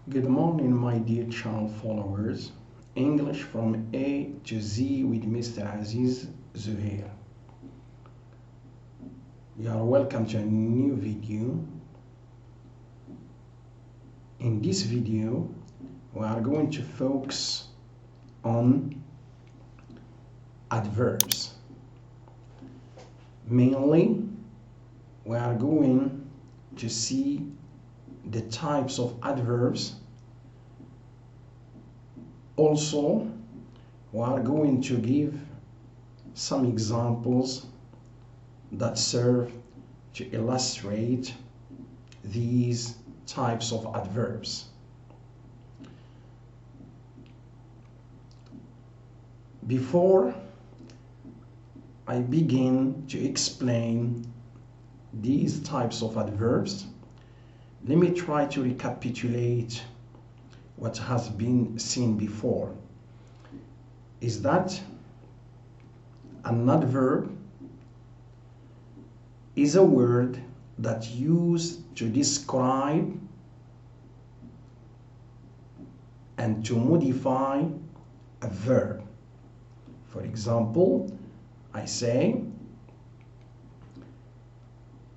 Good morning, my dear channel followers. English from A to Z with Mr. Aziz Zuhair. You are welcome to a new video. In this video, we are going to focus on adverbs. Mainly, we are going to see the types of adverbs. Also, we are going to give some examples that serve to illustrate these types of adverbs. Before I begin to explain these types of adverbs, let me try to recapitulate what has been seen before. Is that an adverb is a word that used to describe and to modify a verb. For example, I say,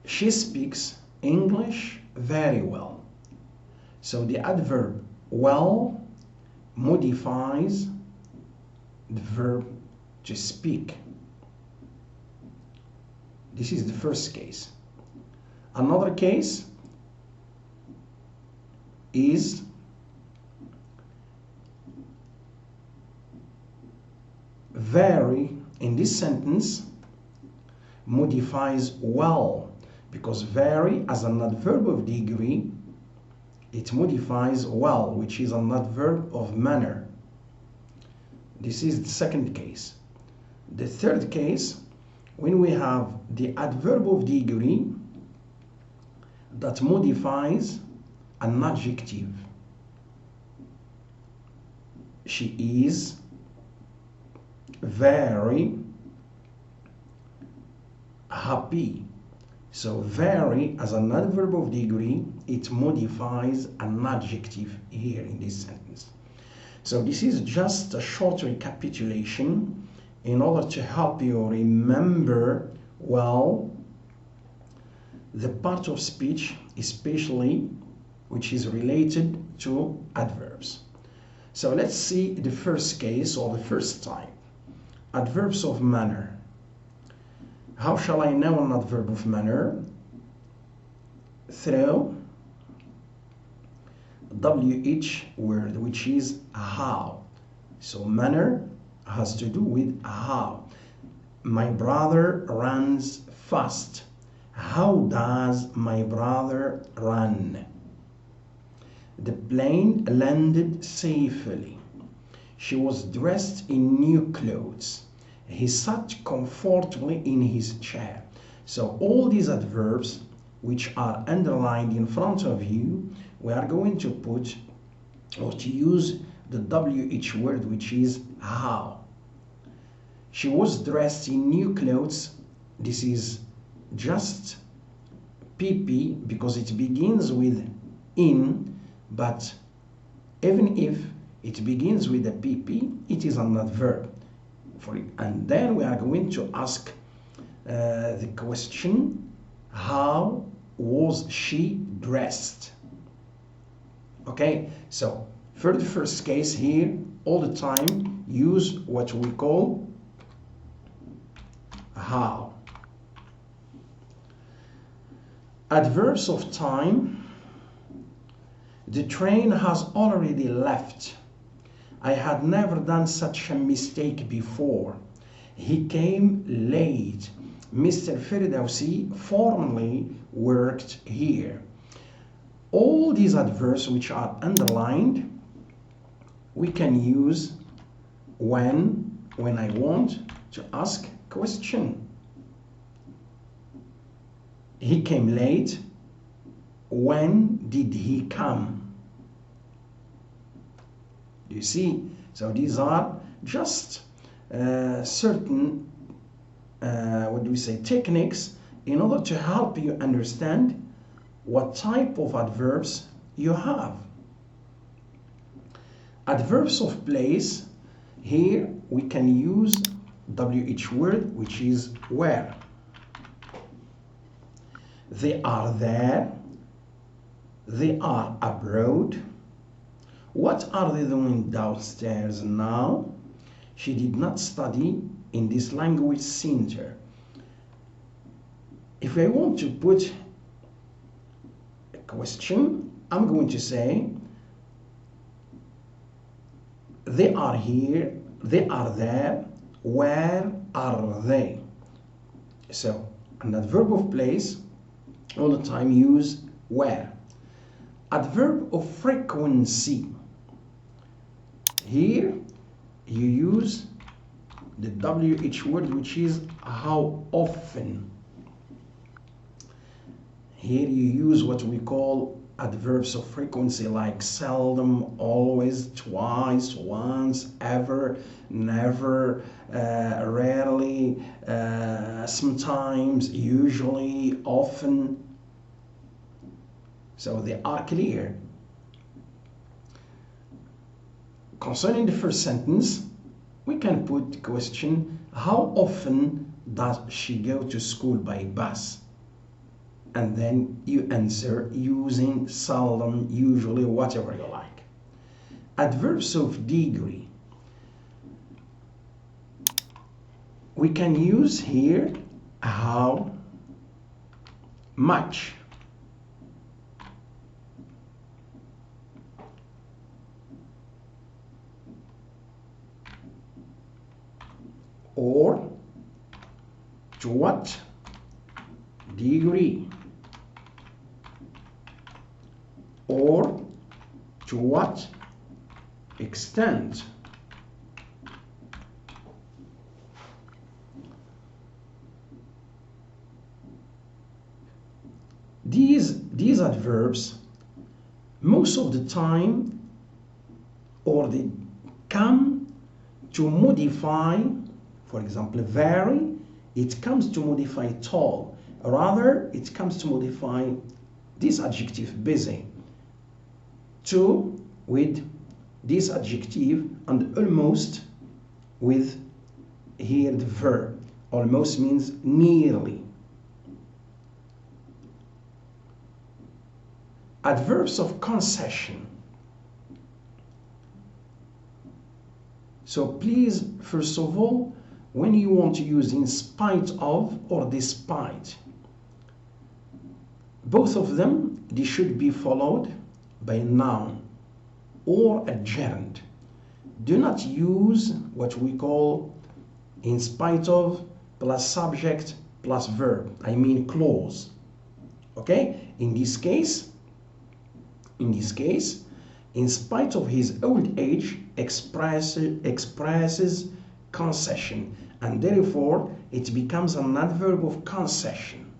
she speaks English very well. So the adverb well modifies the verb to speak. This is the first case. Another case is very. In this sentence modifies well, because very as an adverb of degree, it modifies well, which is an adverb of manner. This is the second case. The third case, when we have the adverb of degree that modifies an adjective. She is very happy. So very as an adverb of degree, it modifies an adjective here in this sentence. So this is just a short recapitulation in order to help you remember well the part of speech, especially which is related to adverbs. So let's see the first case or the first type. Adverbs of manner. How shall I know an adverb of manner? Through WH word, which is how. So manner has to do with how. My brother runs fast. How does my brother run? The plane landed safely. She was dressed in new clothes. He sat comfortably in his chair. So all these adverbs which are underlined in front of you, we are going to put or to use the WH word, which is how. She was dressed in new clothes. This is just PP because it begins with in, but even if it begins with a PP, it is an adverb. And then we are going to ask the question, how was she dressed? Okay, so for the first case here, all the time use what we call how. Adverbs of time. The train has already left. I had never done such a mistake before. He came late. Mr. Firdausi formerly worked here. All these adverbs which are underlined, we can use when I want to ask question. He came late. When did he come? You see, so these are just certain techniques in order to help you understand what type of adverbs you have. Adverbs of place, here we can use WH word, which is where. They are there. They are abroad. What are they doing downstairs now? She did not study in this language center. If I want to put a question, I'm going to say, they are here, they are there, where are they? So, an adverb of place, all the time use where. Adverb of frequency. Here you use the WH word, which is how often. Here you use what we call adverbs of frequency, like seldom, always, twice, once, ever, never, rarely, sometimes, usually, often. So they are clear. Concerning the first sentence, we can put the question, how often does she go to school by bus? And then you answer using seldom, usually, whatever you like. Adverbs of degree. We can use here how much. Or to what degree, or to what extent. These adverbs, most of the time, or they come to modify, for example, vary, it comes to modify tall. Rather, it comes to modify this adjective busy. To with this adjective, and almost with here the verb. Almost means nearly. Adverbs of concession. So please, first of all, when you want to use in spite of or despite, both of them, they should be followed by a noun or a gerund. Do not use what we call in spite of plus subject plus verb. I mean clause. Okay? In this case, in spite of his old age, expresses concession, and therefore it becomes an adverb of concession.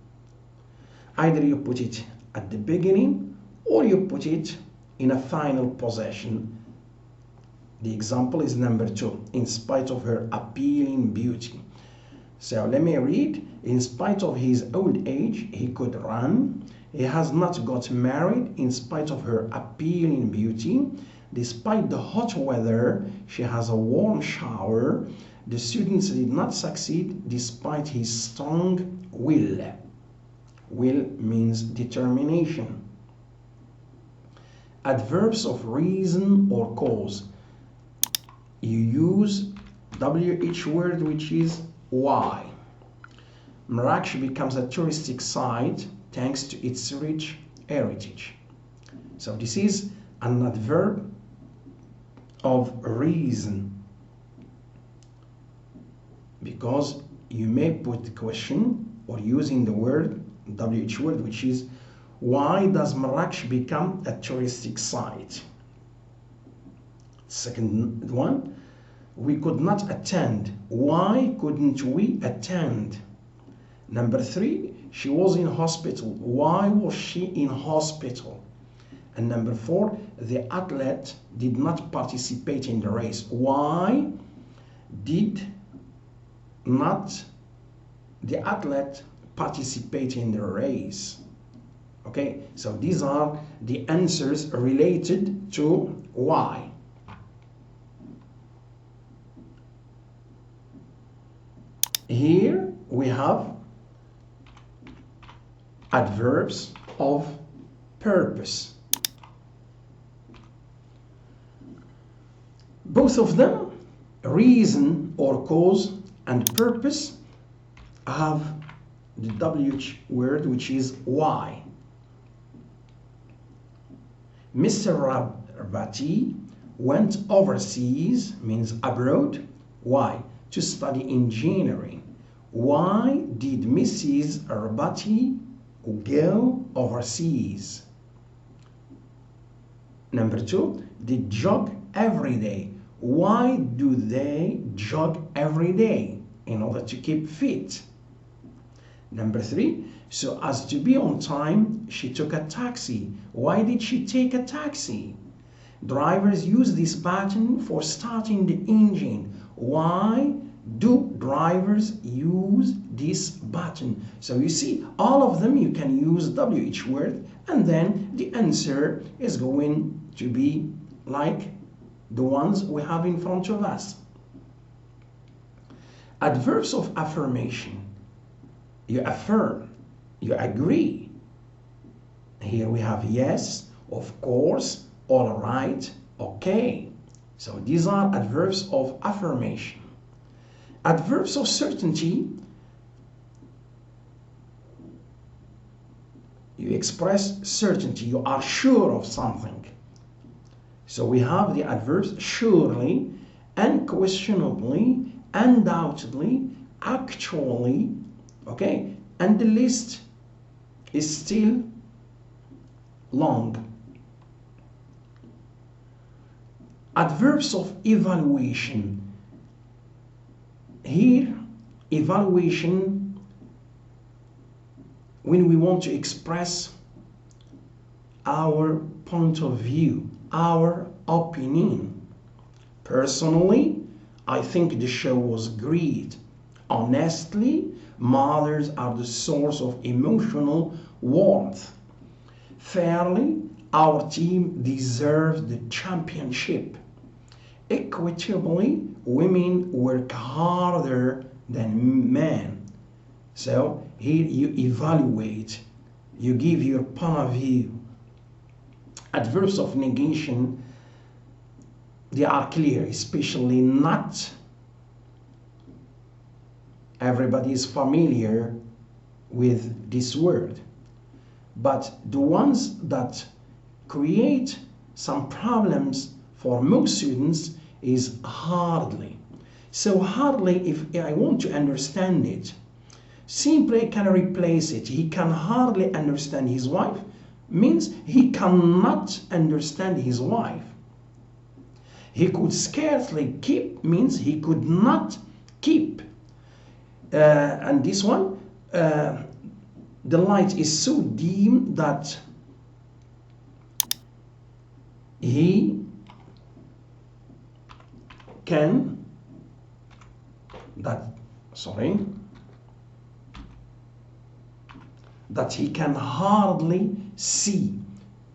Either you put it at the beginning or you put it in a final possession. The example is number 2, in spite of her appealing beauty. So let me read. In spite of his old age, he could run. He has not got married in spite of her appealing beauty. Despite the hot weather, she has a warm shower. The students did not succeed despite his strong will. Will means determination. Adverbs of reason or cause. You use WH word, which is why. Marrakech becomes a touristic site thanks to its rich heritage. So this is an adverb of reason, because you may put the question or using the word WH word, which is why does Marrakech become a touristic site? Second one, we could not attend. Why couldn't we attend? Number 3, she was in hospital. Why was she in hospital? And number 4, the athlete did not participate in the race. Why did not the athlete participate in the race? Okay, so these are the answers related to why. Here we have adverbs of purpose. Both of them, reason or cause and purpose, have the WH word, which is why. Mr. Rabati went overseas, means abroad. Why? To study engineering. Why did Mrs. Rabati go overseas? Number 2, they jog every day. Why do they jog every day? In order to keep fit. Number 3, so as to be on time, she took a taxi. Why did she take a taxi? Drivers use this button for starting the engine. Why do drivers use this button? So you see, all of them you can use WH word, and then the answer is going to be like the ones we have in front of us. Adverbs of affirmation. You affirm, you agree. Here we have yes, of course, all right, okay. So these are adverbs of affirmation. Adverbs of certainty. You express certainty, you are sure of something. So we have the adverbs surely, unquestionably, undoubtedly, actually, okay, and the list is still long. Adverbs of evaluation. Here, evaluation, when we want to express our point of view, our opinion. Personally, I think the show was great. Honestly, mothers are the source of emotional warmth. Fairly, our team deserves the championship. Equitably, women work harder than men. So here you evaluate, you give your point of view. Adverbs of negation, they are clear, especially not. Everybody is familiar with this word. But the ones that create some problems for most students is hardly. So hardly, if I want to understand it, simply can replace it. He can hardly understand his wife means he cannot understand his wife. He could scarcely keep means he could not keep. And this one, the light is so dim that he can, that he can hardly see,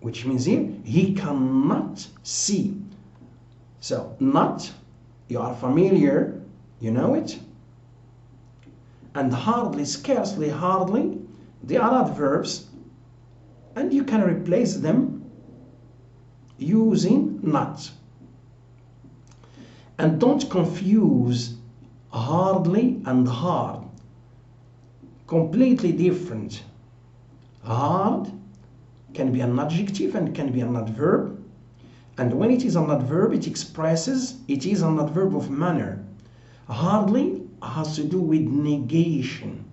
which means here he cannot see. So not, you are familiar, you know it, and hardly, scarcely, hardly, they are adverbs, and you can replace them using not. And don't confuse hardly and hard. Completely different. Hard can be an adjective and can be an adverb. And when it is an adverb, it expresses, it is an adverb of manner. Hardly has to do with negation.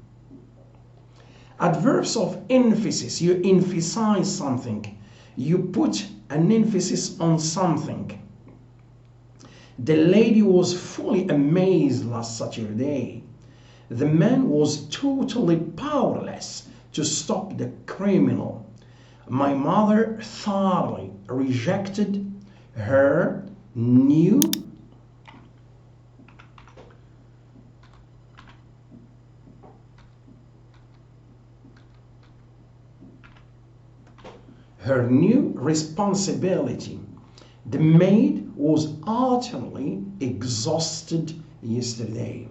Adverbs of emphasis, you emphasize something. You put an emphasis on something. The lady was fully amazed last Saturday. The man was totally powerless to stop the criminal. My mother thoroughly rejected her new responsibility. The maid was utterly exhausted yesterday.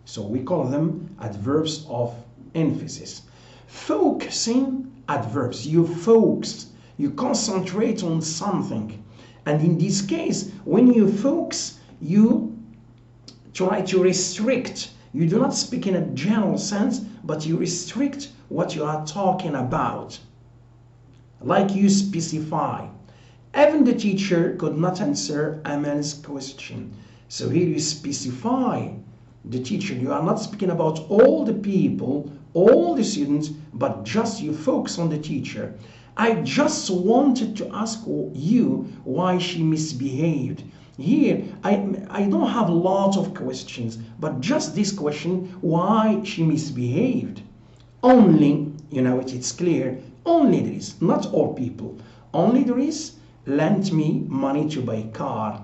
So we call them adverbs of emphasis. Focusing adverbs. You focus, you concentrate on something. And in this case, when you focus, you try to restrict. You do not speak in a general sense, but you restrict what you are talking about. Like you specify. Even the teacher could not answer Aman's question. So here you specify the teacher. You are not speaking about all the people, all the students, but just you focus on the teacher. I just wanted to ask you why she misbehaved. Here, I don't have a lot of questions, but just this question, why she misbehaved. Only, you know, it's clear, only there is, not all people, only there is, lent me money to buy a car.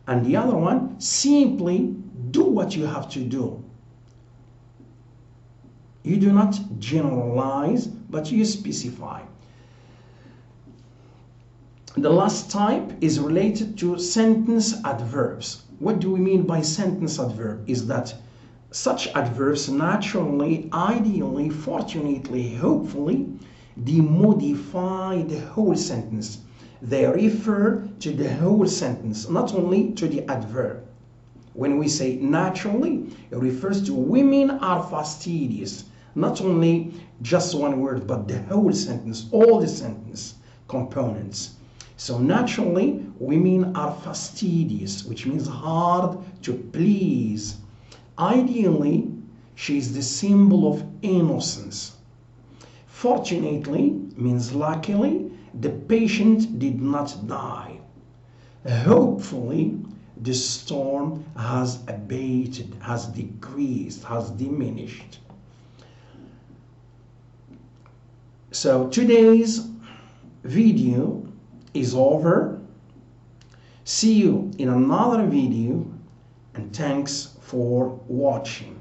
And the other one, simply do what you have to do. You do not generalize, but you specify. The last type is related to sentence adverbs. What do we mean by sentence adverb? Is that such adverbs naturally, ideally, fortunately, hopefully, they modify the whole sentence. They refer to the whole sentence, not only to the adverb. When we say naturally, it refers to women are fastidious. Not only just one word, but the whole sentence, all the sentence components. So naturally, women are fastidious, which means hard to please. Ideally, she is the symbol of innocence. Fortunately means luckily, the patient did not die. Hopefully, the storm has abated, has decreased, has diminished. So today's video is over. See you in another video, and thanks for watching.